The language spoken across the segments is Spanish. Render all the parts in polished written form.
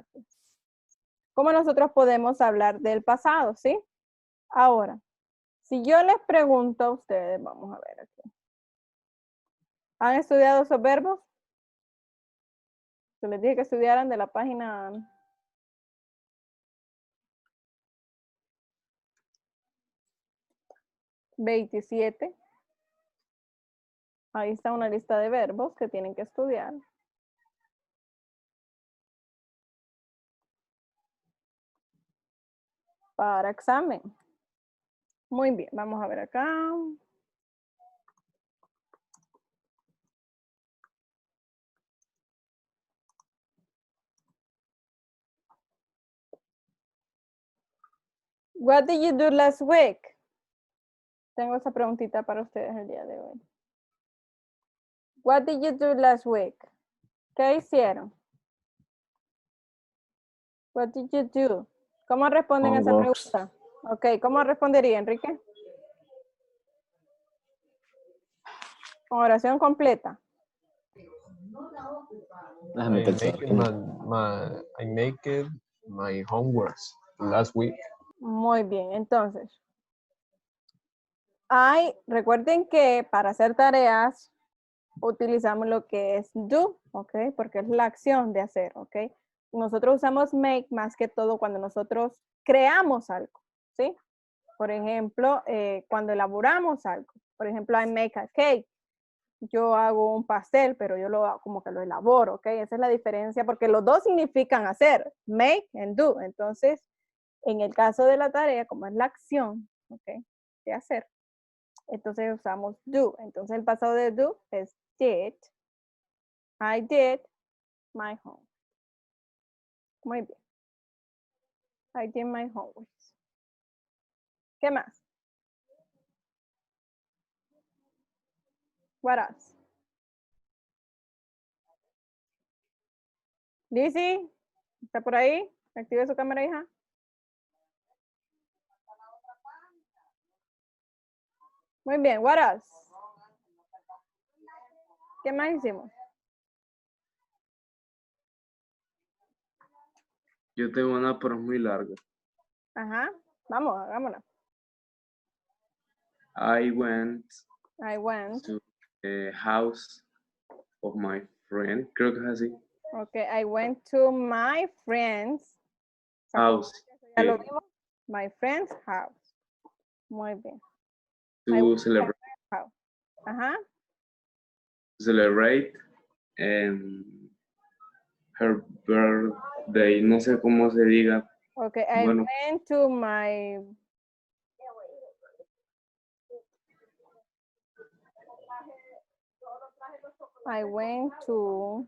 parte. ¿Cómo nosotros podemos hablar del pasado, sí? Ahora, si yo les pregunto a ustedes, vamos a ver aquí. ¿Han estudiado esos verbos? Yo les dije que estudiaran de la página 27. Ahí está una lista de verbos que tienen que estudiar. Para examen. Muy bien, vamos a ver acá. What did you do last week? Tengo esa preguntita para ustedes el día de hoy. What did you do last week? ¿Qué hicieron? What did you do? ¿Cómo responden esa pregunta? Ok, ¿cómo respondería, Enrique? Con oración completa. Déjame pensar. I make my homework last week. Muy bien, entonces. Recuerden que para hacer tareas utilizamos lo que es do, ¿ok? Porque es la acción de hacer, ¿ok? Nosotros usamos make más que todo cuando nosotros creamos algo, ¿sí? Por ejemplo, cuando elaboramos algo. Por ejemplo, I make a cake. Yo hago un pastel, pero yo como que lo elaboro, ¿ok? Esa es la diferencia, porque los dos significan hacer, make and do. Entonces, en el caso de la tarea, como es la acción, ¿ok? De hacer, entonces usamos do. Entonces, el pasado de do es did. I did my homework. Muy bien. I did my homework. ¿Qué más? What else? Lizzie, ¿está por ahí? Active su cámara, hija. Muy bien, what else? ¿Qué más hicimos? Yo tengo una, pero es muy larga. Ajá, vamos, hagámosla. I went to the house of my friend. Creo que es así. Okay, I went to my friend's House. ¿Ya lo vimos? My friend's house. Muy bien. To celebrate. Ajá. Celebrate her birthday. No sé cómo se diga. Okay, I went to my... I went to...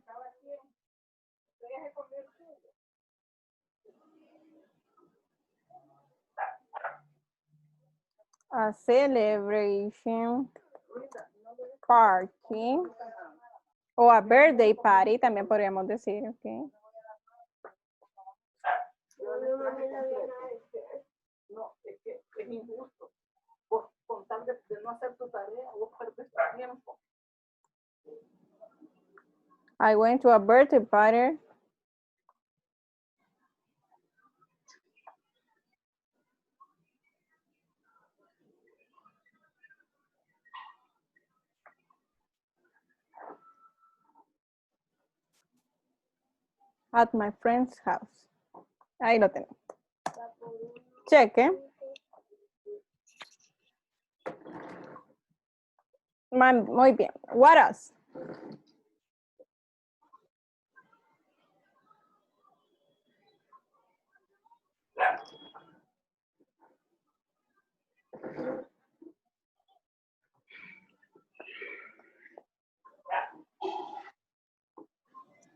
a celebration party o a birthday party, también podríamos decir, ok. No, es que es injusto. Por contar de no hacer tu tarea, vos perdés tu tiempo. I went to a birthday party. At my friend's house. Ahí lo tenemos. Cheque. Muy bien. What else?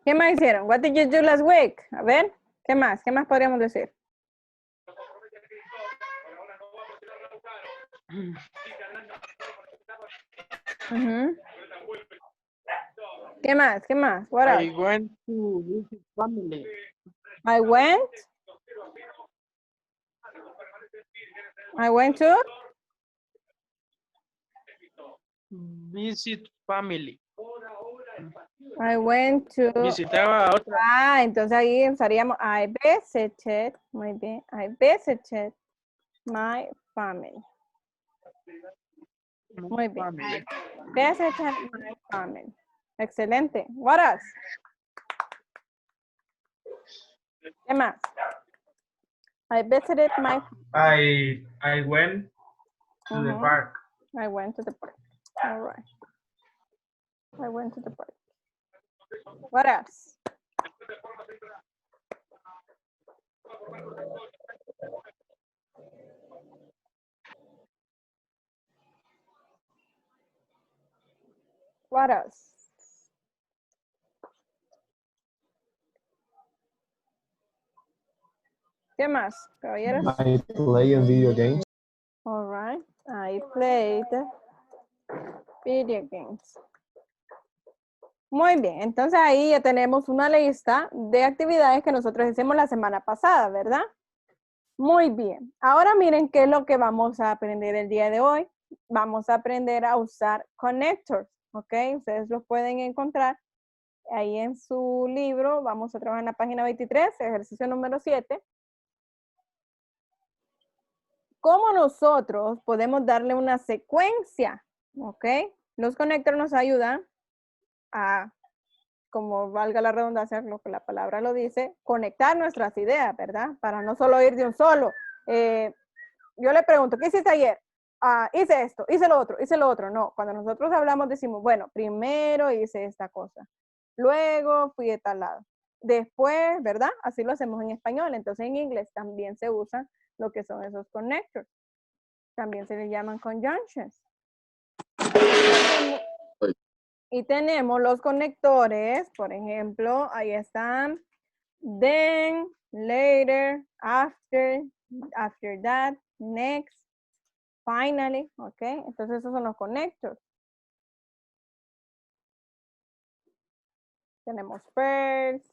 ¿Qué más hicieron? What did you do last week? A ver, ¿qué más? ¿Qué más podríamos decir? ¿Qué más? ¿Qué más? What else? I went to visit family. I went to Visit family. I went to. Visitaba a otra. Ah, entonces ahí usaríamos I visited. Muy bien. I visited my family. Muy bien. Family. Visited my family. Excelente. What else? ¿Qué más? I visited my. I went to the Mhm. park. I went to the park. All right. I went to the park. What else? What else? ¿Qué más, caballeros? I play in video games. All right. I played video games. Muy bien, entonces ahí ya tenemos una lista de actividades que nosotros hicimos la semana pasada, ¿verdad? Muy bien. Ahora miren qué es lo que vamos a aprender el día de hoy. Vamos a aprender a usar connectors, ¿ok? Ustedes los pueden encontrar ahí en su libro. Vamos a trabajar en la página 23, ejercicio número 7. ¿Cómo nosotros podemos darle una secuencia? ¿Ok? Los connectors nos ayudan a, como valga la redundancia, lo que la palabra lo dice, conectar nuestras ideas, ¿verdad? Para no solo ir de un solo. Yo le pregunto, ¿qué hiciste ayer? Hice esto, hice lo otro. No, cuando nosotros hablamos decimos, bueno, primero hice esta cosa, luego fui de tal lado, después, ¿verdad? Así lo hacemos en español. Entonces en inglés también se usan lo que son esos connectors. También se les llaman conjunctions. Y tenemos los conectores, por ejemplo, ahí están, then, later, after that, next, finally, ¿ok? Entonces esos son los connectors. Tenemos first,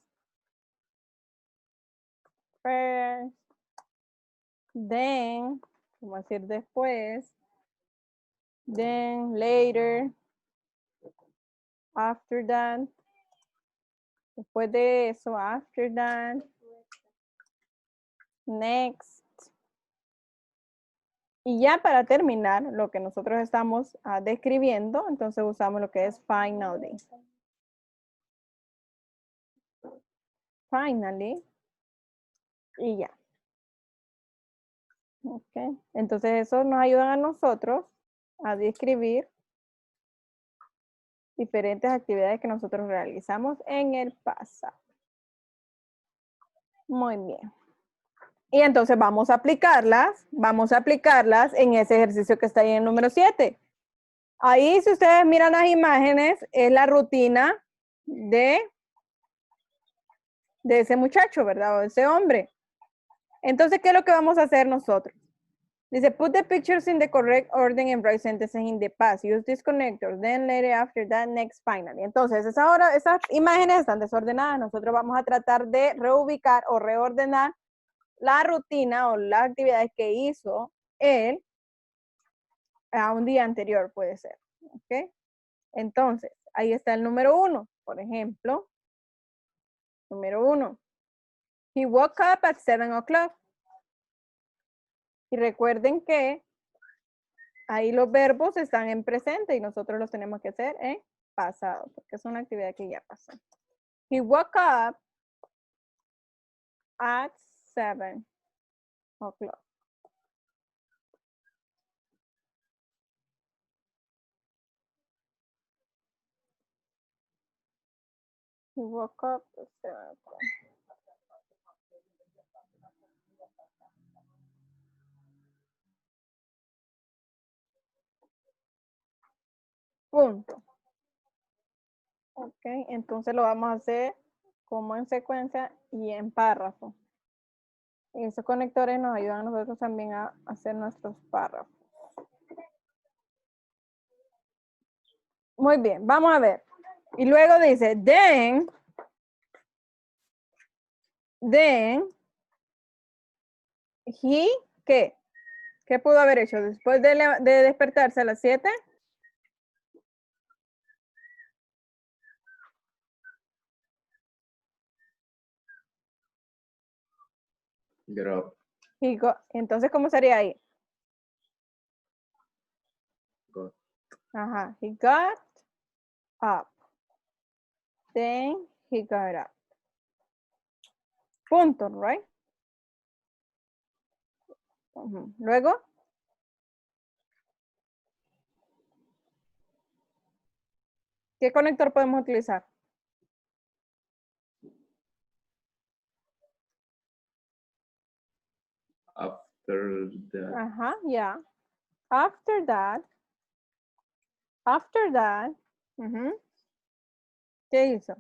then, vamos a decir después, then, later, after that, después de eso, after that, next. Y ya para terminar, lo que nosotros estamos describiendo, entonces usamos lo que es finally. Finally. Y ya. Ok. Entonces eso nos ayuda a nosotros a describir diferentes actividades que nosotros realizamos en el pasado. Muy bien. Y entonces vamos a aplicarlas en ese ejercicio que está ahí en el número 7. Ahí, si ustedes miran las imágenes, es la rutina de ese muchacho, ¿verdad? O de ese hombre. Entonces, ¿qué es lo que vamos a hacer nosotros? Dice, put the pictures in the correct order and write sentences in the past. Use this connector, then, later, after that, next, finally. Entonces, esas imágenes están desordenadas. Nosotros vamos a tratar de reubicar o reordenar la rutina o las actividades que hizo él a un día anterior, puede ser. ¿Ok? Entonces, ahí está el número 1, por ejemplo. Número 1. He woke up at 7 o'clock. Y recuerden que ahí los verbos están en presente y nosotros los tenemos que hacer en pasado, porque es una actividad que ya pasó. He woke up at 7 o'clock. He woke up at 7 o'clock. Punto. Ok, entonces lo vamos a hacer como en secuencia y en párrafo. Y esos conectores nos ayudan a nosotros también a hacer nuestros párrafos. Muy bien, vamos a ver. Y luego dice, then, he, ¿qué? ¿Qué pudo haber hecho? Después de despertarse a las 7. Get up. Entonces, ¿cómo sería ahí? Got. Ajá. He got up. Then he got up. Punto, right? Luego. ¿Qué conector podemos utilizar? After that. Ajá, ya. After that. After that. ¿Qué hizo?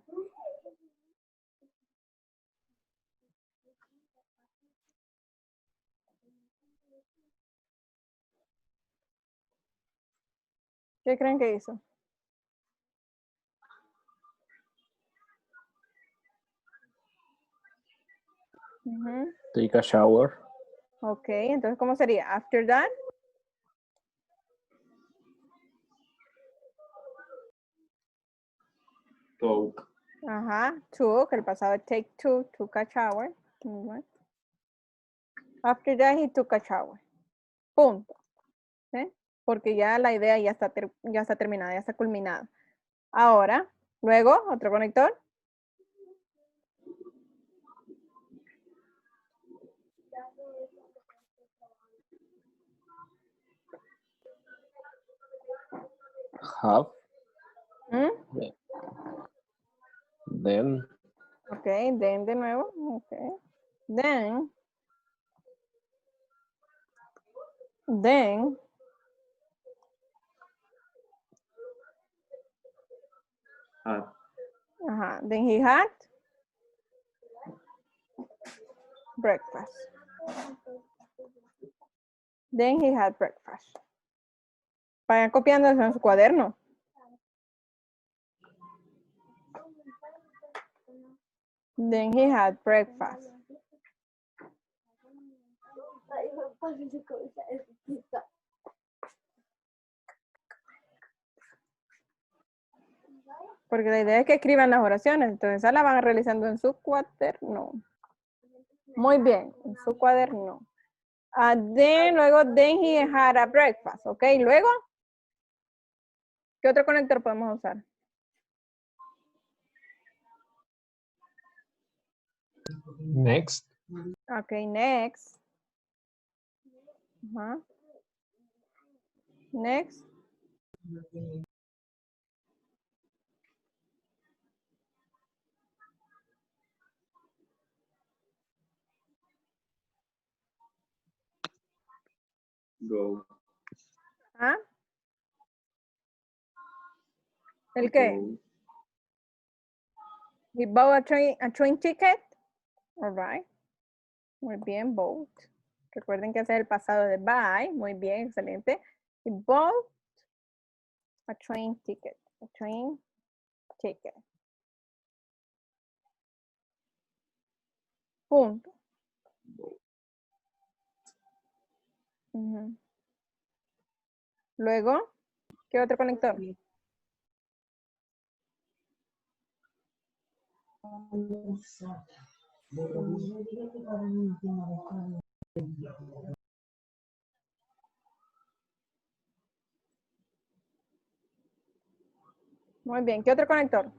¿Qué creen que hizo? Take a shower. Ok, entonces, ¿cómo sería? After that. Took. Ajá, took, el pasado take two, took a shower. After that, he took a shower. Punto. ¿Sí? Porque ya la idea ya está terminada, ya está culminada. Ahora, luego, otro conector. Have. ¿Mm? Then. Ok, then de nuevo. Ok. Then. Had. Ajá, then he had breakfast. Then he had breakfast. Vayan copiando eso en su cuaderno. Then he had breakfast. Porque la idea es que escriban las oraciones, entonces esa la van realizando en su cuaderno. Muy bien, en su cuaderno. Then he had a breakfast, ¿ok? Luego, ¿qué otro conector podemos usar? Next. Ok, next. Ajá. Next. Go. ¿Ah? ¿El qué? Go. He bought a train ticket. All right. Muy bien, bought. Recuerden que ese es el pasado de buy. Muy bien, excelente. He bought a train ticket. A train ticket. Punto. Luego, ¿qué otro conector? Muy bien, ¿qué otro conector?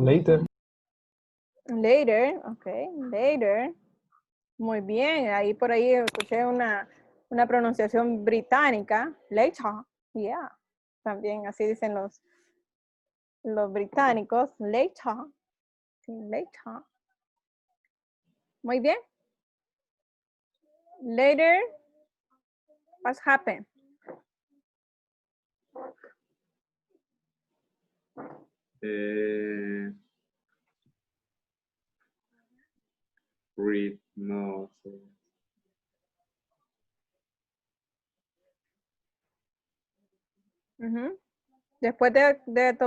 Later. Later, ok, later. Muy bien, ahí por ahí escuché una pronunciación británica. Later, yeah. También así dicen los británicos. Later, later. Muy bien. Later, what happened? Read. No. Sé. Después de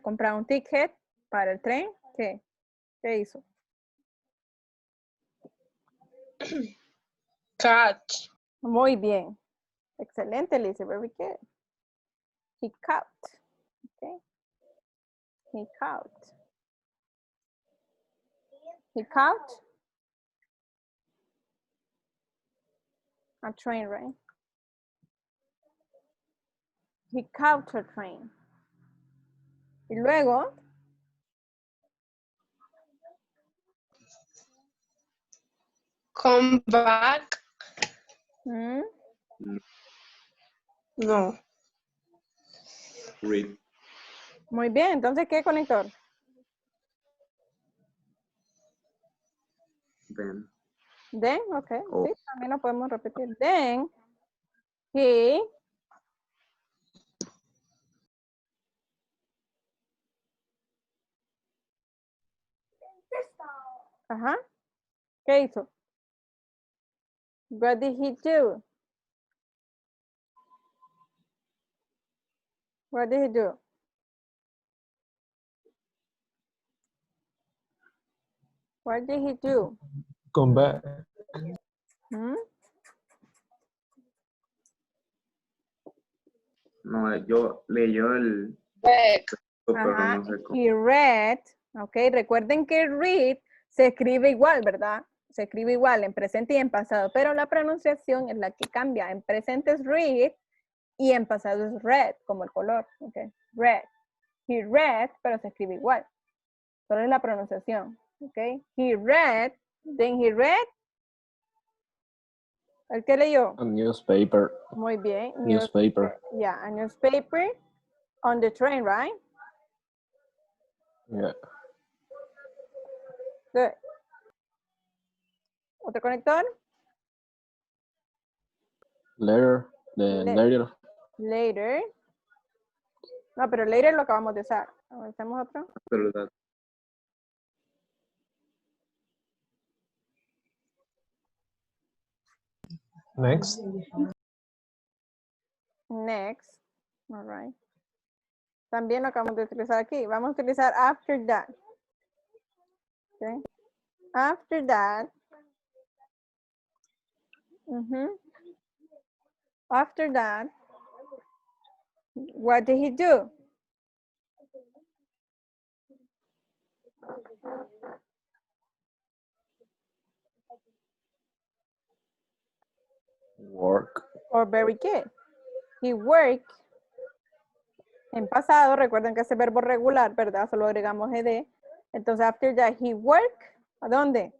comprar un ticket para el tren, ¿qué hizo? Catch. Muy bien. Excelente, Lizzie. Very good. He caught. Okay. He caught. He caught a train, right? He caught a train. Y luego, Come back. ¿mm? No. Read. Muy bien, entonces, ¿qué conector? Then. Then, ok, Oh. sí, también lo podemos repetir. Then, he ajá, ¿qué hizo? What did he do? What did he do? What did he do? Come back. ¿Mm? No, yo leyó el. Back. Pero Ajá, no sé cómo. he read, ok, recuerden que read se escribe igual, ¿verdad? Se escribe igual en presente y en pasado, pero la pronunciación es la que cambia. En presente es read y en pasado es red, como el color, ok, red. He read, pero se escribe igual. Solo es la pronunciación, ok. He read, then he read. ¿El que leyó? A newspaper. Muy bien. Newspaper. Yeah, a newspaper on the train, right? Yeah. Good. ¿Otro conector? Later. The Le- later. Later. No, pero later lo acabamos de usar. ¿Hacemos otro? Pero that. Next. Next. All right. También lo acabamos de utilizar aquí. Vamos a utilizar after that. Okay. After that. After that. What did he do? Work. Or very good. He worked. En pasado, recuerden que ese verbo regular, ¿verdad? Solo agregamos ed. Entonces, after that, he worked. ¿A dónde?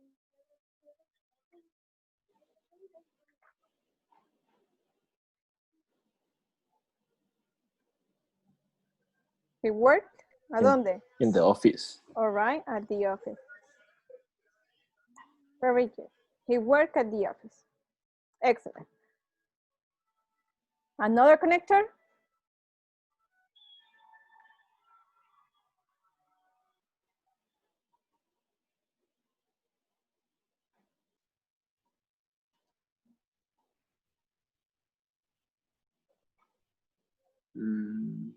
He worked. ¿A dónde? In the office. All right, at the office. Very good. He worked at the office. Excellent. Another connector? Mm,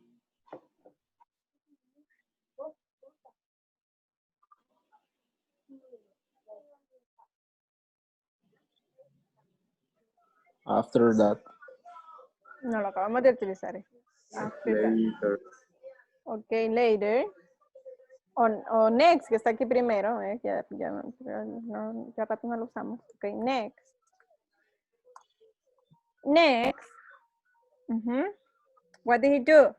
After that. No, lo acabamos de utilizar. After that. later. Ok, later. O next, que está aquí primero. Ya rato no lo usamos. Ok, next. Next. What did he do?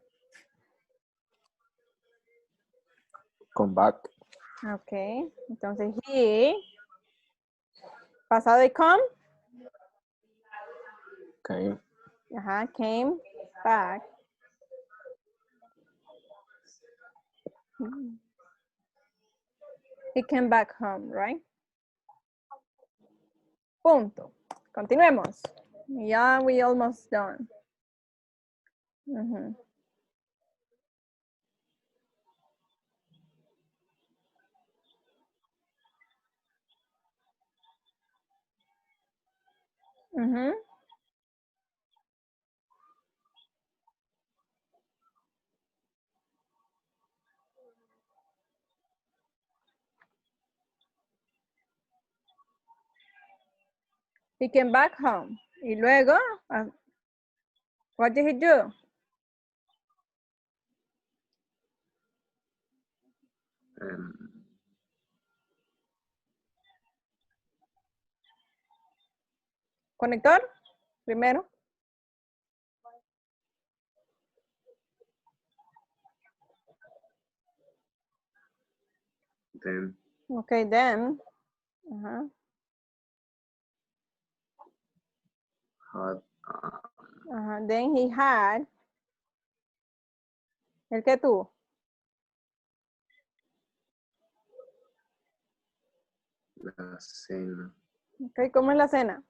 Come back. Ok, entonces he. Pasado de come. Came. Ajá, came back. He came back home, right? Punto. Continuemos. Yeah, we almost done. He came back home. Y luego, what did he do? Conector, primero. Then Okay, then. Ajá. had Ajá. Then he had. ¿El que tuvo? la cena. Okay, ¿cómo es la cena?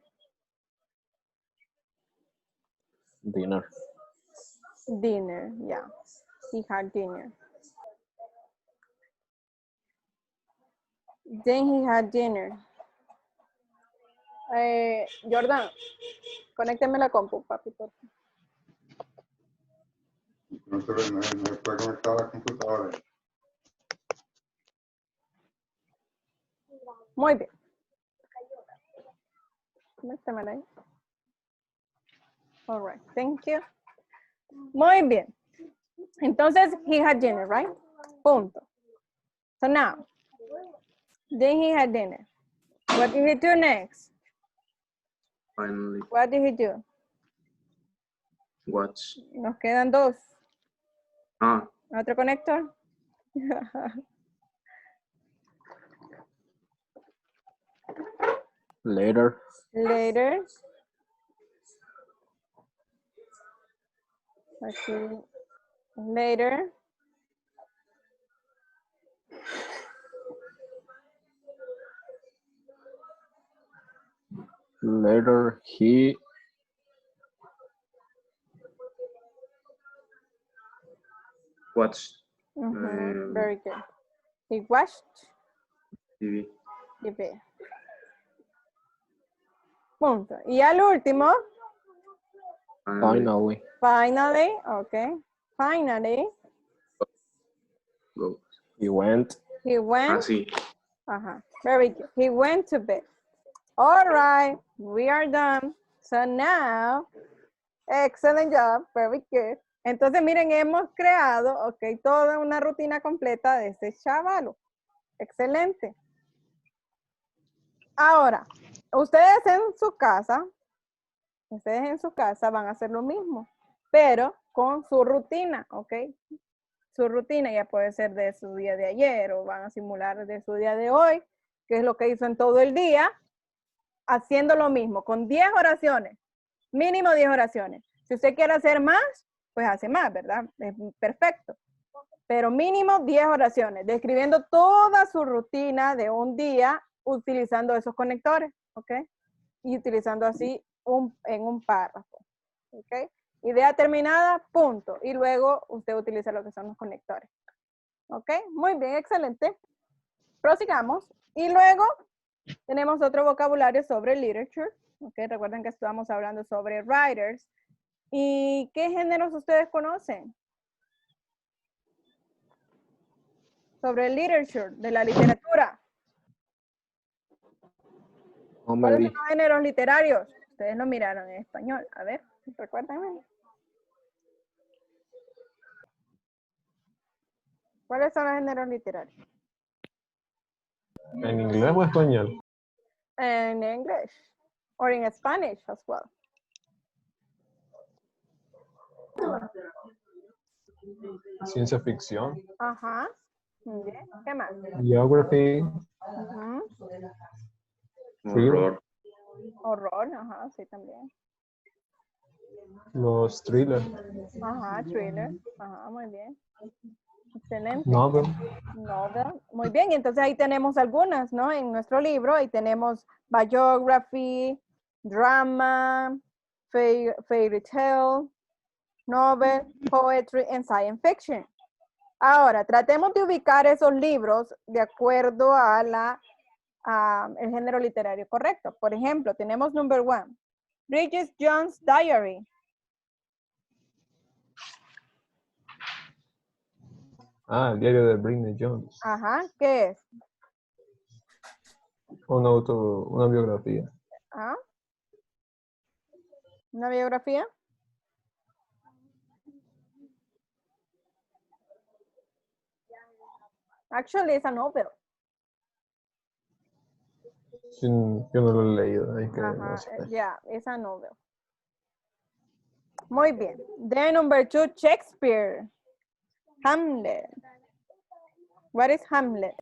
Dinner. Dinner, yeah. He had dinner. Then he had dinner. Jordan, conécteme la compu, papi. Por favor. No se ve, no está conectada a la computadora. Muy bien. Conéctemela ahí. All right, thank you. Muy bien. Entonces, he had dinner, right? Punto. So now, then he had dinner. What did he do next? Finally, What did he do? watch. Nos quedan dos. Ah, ¿Otro conector? Later. Later. Aquí. Later. Later he watch Very good. He watched TV. TV. Punto. Y al último, finally finally, okay. Finally, Go. he went. he went. Sí. Very good. He went to bed. All right, we are done. So now, excellent job, very good. Entonces, miren, hemos creado, ok, toda una rutina completa de ese chavalo. Excelente. Ahora, ustedes en su casa van a hacer lo mismo, pero con su rutina, ok. Su rutina ya puede ser de su día de ayer o van a simular de su día de hoy, que es lo que hizo en todo el día, haciendo lo mismo, con 10 oraciones, mínimo 10 oraciones. Si usted quiere hacer más, pues hace más, ¿verdad? Es perfecto. Pero mínimo 10 oraciones, describiendo toda su rutina de un día utilizando esos conectores, ¿ok? Y utilizando así en un párrafo, ¿ok? Idea terminada, punto. Y luego usted utiliza lo que son los conectores. ¿Ok? Muy bien, excelente. Prosigamos. Y luego tenemos otro vocabulario sobre literature. ¿Ok? Recuerden que estábamos hablando sobre writers. ¿Y qué géneros ustedes conocen? Sobre literature, de la literatura. ¿Cuáles son los géneros literarios? Ustedes lo miraron en español. A ver, recuérdenme. ¿Cuáles son los géneros literarios? ¿En inglés o español? In English or in Spanish as well. Ciencia ficción. Ajá. Muy bien. ¿Qué más? Geography. Ujú. Horror. Horror, ajá, sí también. Los thrillers. Ajá, thriller. Ajá, muy bien. Excelente. Novel. Novel. Muy bien, y entonces ahí tenemos algunas, ¿no? En nuestro libro, ahí tenemos biography, drama, fairy tale, novel, poetry, and science fiction. Ahora, tratemos de ubicar esos libros de acuerdo a el género literario correcto. Por ejemplo, tenemos number 1, Bridget Jones' Diary. Ah, el diario de Bridget Jones. Ajá, ¿qué es? Una biografía. ¿Ah? ¿Una biografía? Actually, it's a novel. Yo no lo he leído, es que no Ajá, sé. yeah, it's a novel. Muy bien. Then number 2, Shakespeare. Hamlet. What is Hamlet?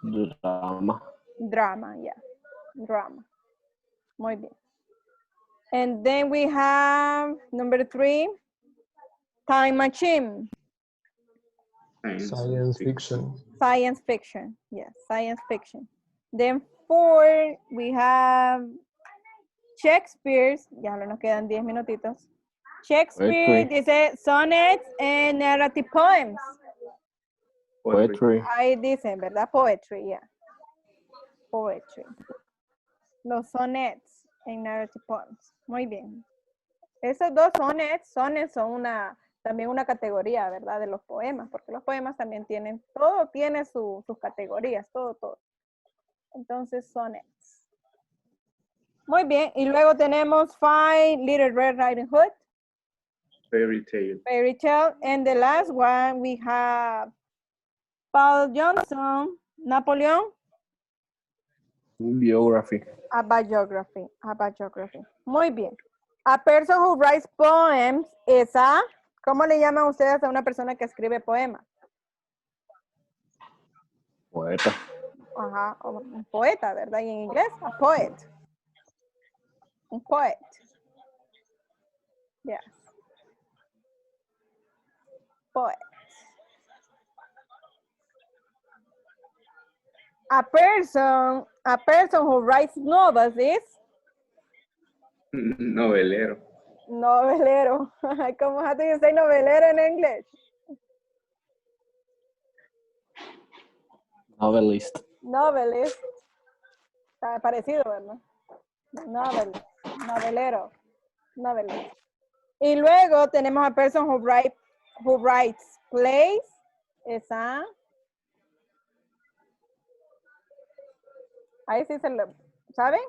Drama. Drama, yeah. Drama. Muy bien. And then we have number 3, Time Machine. Science fiction. Science fiction. Yes, science fiction. Then 4, we have Shakespeare's. Ya nos quedan 10 minutitos. Shakespeare Poetry. dice sonnets and narrative poems. Poetry. Ahí dice, ¿verdad? Poetry, yeah. Poetry. Los sonnets and narrative poems. Muy bien. Esos dos sonnets son también una categoría, ¿verdad? De los poemas, porque los poemas también tienen, todo tiene sus categorías, todo. Entonces, sonnets. Muy bien, y luego tenemos 5, Little Red Riding Hood, Fairy tale. Fairy Tale, and the last one we have Paul Johnson, Napoleon, Biography. a biography. Muy bien. A person who writes poems is a, ¿cómo le llaman ustedes a una persona que escribe poemas? Poeta. Ajá, un poeta, ¿verdad? Y en inglés, a poet. Un poet. Yes. Poet. A person who writes novels is Novelero. novelero. ¿Cómo how do you say novelero en inglés? Novelist. Novelist. Está parecido, ¿verdad? Novelero. Novelist. Y luego tenemos a person who writes plays. Esa. Ahí sí se lo, ¿saben?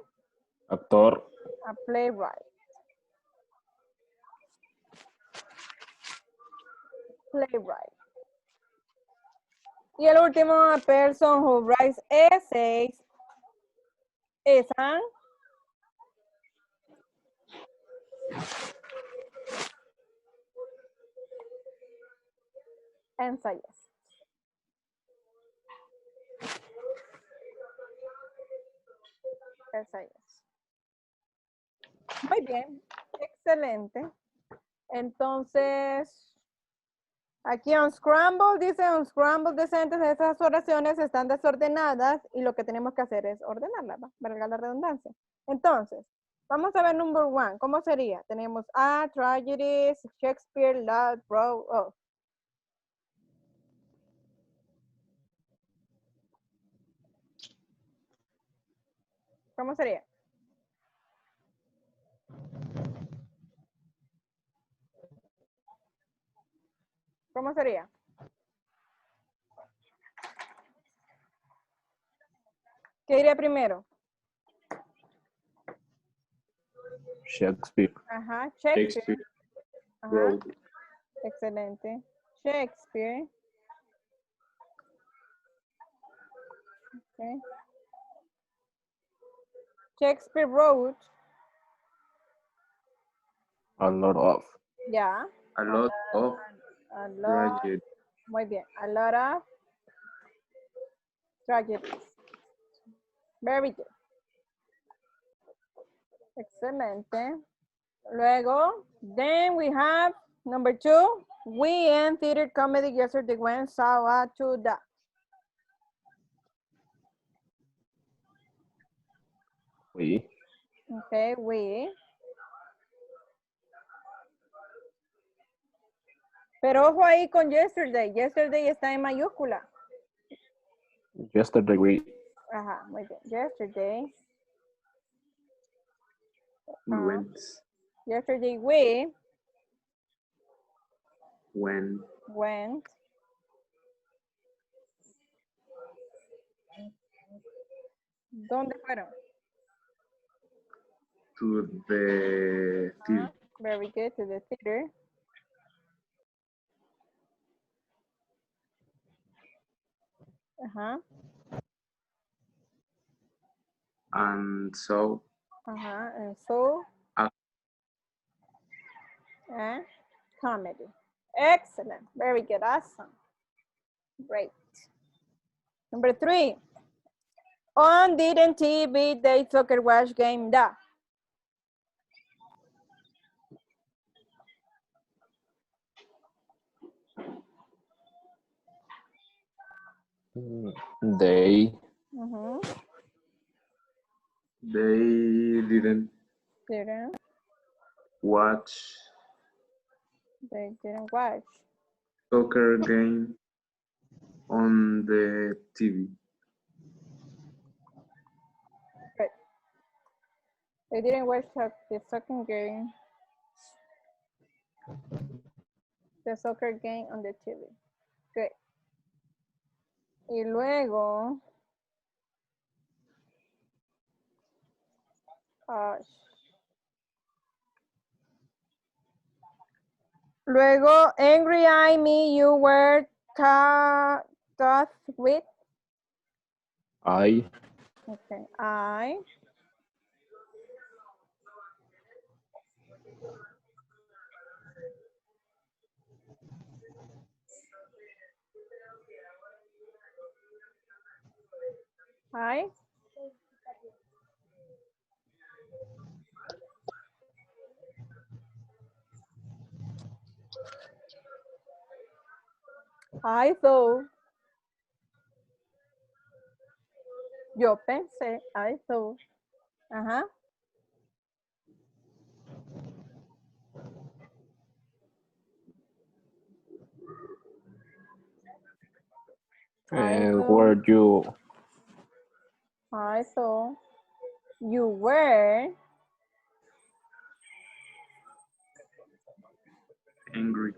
Actor. A playwright. Playwright. Y el último, a person who writes essays. Es an ensayist. Ensayist. Muy bien, excelente. Entonces, aquí Unscramble dice, Unscramble decentes, esas oraciones están desordenadas y lo que tenemos que hacer es ordenarlas, valga la redundancia. Entonces, vamos a ver number 1, ¿cómo sería? Tenemos a, tragedies, Shakespeare, Love, Row, oh. ¿Cómo sería? ¿Cómo sería? ¿Qué iría primero? Shakespeare. Ajá, Shakespeare. Shakespeare. Ajá, Wrote. excelente. Shakespeare. Okay. Shakespeare wrote. A lot of. Ya. A lot of A lot. tragedy. Muy bien. A lot of tragedies. Very good. Excelente. Luego, then we have number 2. We in theater comedy yesterday went saw to the. We. Okay, we. Pero ojo ahí con yesterday. Yesterday está en mayúscula. Yesterday we. Ajá, muy bien. Yesterday. Went. Yesterday we When. went. ¿Dónde fueron? To the theater. Very good, to the theater. Ajá. And so. Ajá. And so. Ah. And comedy. Excellent. Very good. Awesome. Great. Number 3. On didn't TV they soccer watch game da. They Mhm. They didn't Didn't. watch They didn't watch. soccer game on the TV. Right. They didn't watch the soccer game. The soccer game on the TV. Good. Y luego. Luego, angry I me you were taught with. I Okay, I. I. I thought. Yo pensé, I thought. Ajá. were you I thought you were Angry.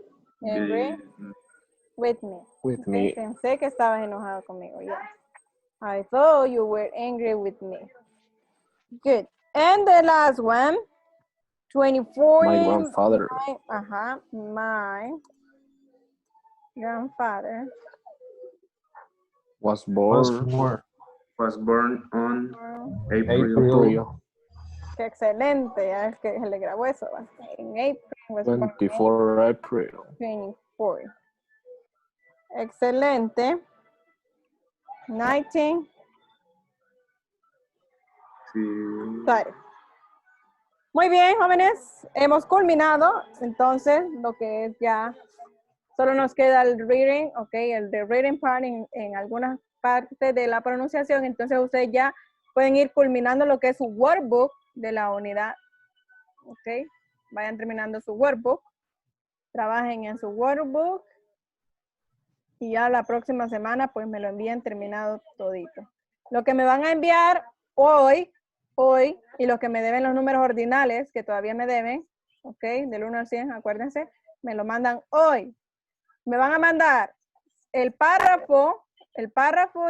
with me. with Okay, me? pensé que estabas enojado conmigo. Yes. I thought you were angry with me. Good. And the last one. 24. My grandfather My grandfather was Once born more. Was born on April April Qué excelente, ya es que se le grabó eso. En April was born 24 April. 24. Excelente. 19. Sí. Sorry. Muy bien, jóvenes. Hemos culminado. Entonces, lo que es ya, solo nos queda el reading, ok, el de reading part en algunas partes de la pronunciación. Entonces, ustedes ya pueden ir culminando lo que es su workbook de la unidad. Ok, vayan terminando su workbook. Trabajen en su workbook. Y ya la próxima semana, pues me lo envíen terminado todito. Lo que me van a enviar hoy, y los que me deben los números ordinales, que todavía me deben, ok, del 1 al 100, acuérdense, me lo mandan hoy. Me van a mandar el párrafo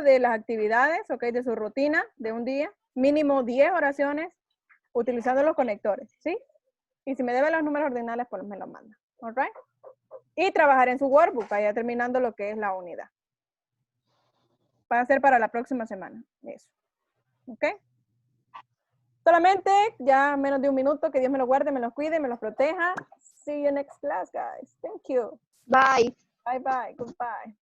de las actividades, ok, de su rutina de un día, mínimo 10 oraciones, utilizando los conectores, ¿sí? Y si me deben los números ordinales, pues me lo mandan, all right? Y trabajar en su workbook, allá terminando lo que es la unidad. Va a ser para la próxima semana, eso, ok. Solamente ya menos de un minuto, que Dios me lo guarde, me los cuide, me los proteja. See you next class, guys. Thank you. Bye. Bye, bye. Goodbye.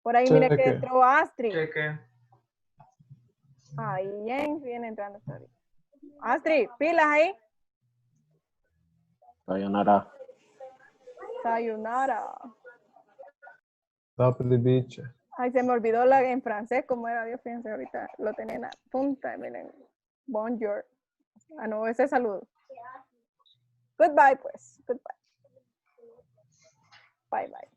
Por ahí mire que entró Astrid. Cheque. Ahí viene entrando todavía. Astrid, pilas ahí. Sayonara. Sayonara. Top of the beach. Ay, se me olvidó en francés cómo era, Dios, fíjense, ahorita lo tenía en la punta, miren. Bonjour. Ah, no, ese saludo. Goodbye, pues. Goodbye. Bye, bye.